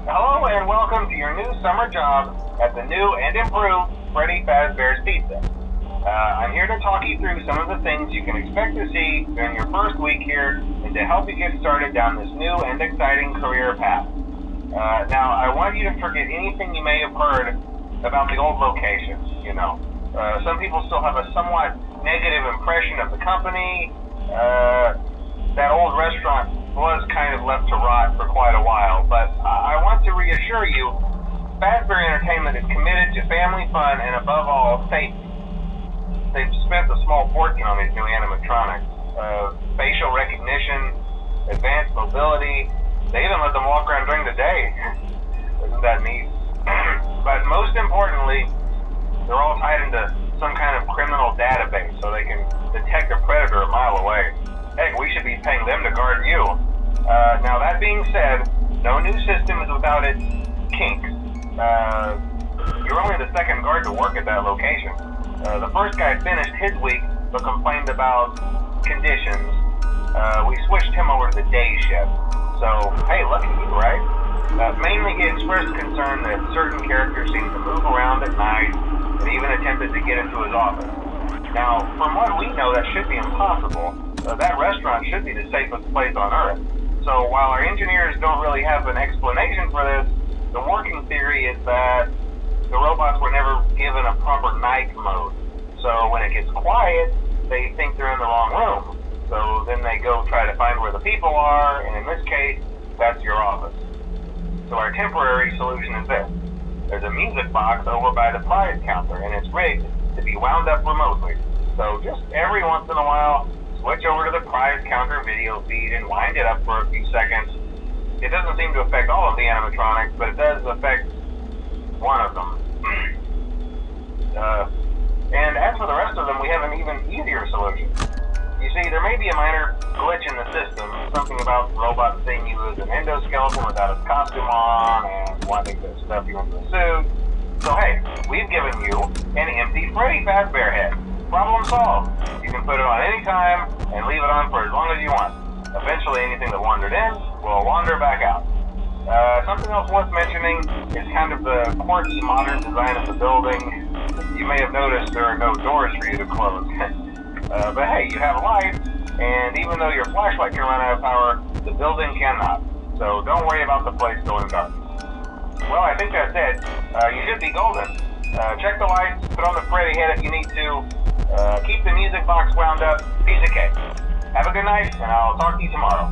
Hello and welcome to your new summer job at the new and improved Freddy Fazbear's Pizza. I'm here to talk you through some of the things you can expect to see during your first week here and to help you get started down this new and exciting career path. Now, I want you to forget anything you may have heard about the old location, you know. Some people still have a somewhat negative impression of the company. That old restaurant was kind of left to rot for quite a while, but I want to reassure you, Fazbear Entertainment is committed to family fun and above all, safety. They've spent a small fortune on these new animatronics. Facial recognition, advanced mobility, they even let them walk around during the day. Isn't that neat? But most importantly, they're all tied into some kind of criminal database so they can detect a predator a mile away. Heck, we should be paying them to guard you. Now that being said, no new system is without its kinks. You're only the second guard to work at that location. The first guy finished his week but complained about conditions. We switched him over to the day shift. So, hey, lucky you, right? Mainly he expressed concern that certain characters seem to move around at night and even attempted to get into his office. Now, from what we know, that should be impossible. That restaurant should be the safest place on Earth. So while our engineers don't really have an explanation for this, the working theory is that the robots were never given a proper night mode. So when it gets quiet, they think they're in the wrong room. So then they go try to find where the people are, and in this case, that's your office. So our temporary solution is this. There's a music box over by the prize counter, and it's rigged to be wound up remotely. So just every once in a while, switch over to the prize counter video feed and wind it up for a few seconds. It doesn't seem to affect all of the animatronics, but it does affect one of them. And as for the rest of them, we have an even easier solution. You see, there may be a minor glitch in the system, something about the robot seeing you as an endoskeleton without his costume on and wanting to stuff you into a suit. So hey, we've given you an empty Freddy Fazbear head. Problem solved. You can put it on any time and leave it on for as long as you want. Eventually anything that wandered in will wander back out. Something else worth mentioning is kind of the quirky modern design of the building. You may have noticed there are no doors for you to close. But hey, you have lights, and even though your flashlight can run out of power, the building cannot. So don't worry about the place going dark. Well, I think that's it. You should be golden. Check the lights, put on the Freddy head if you need to. Keep the music box wound up. Piece of cake. Have a good night, and I'll talk to you tomorrow.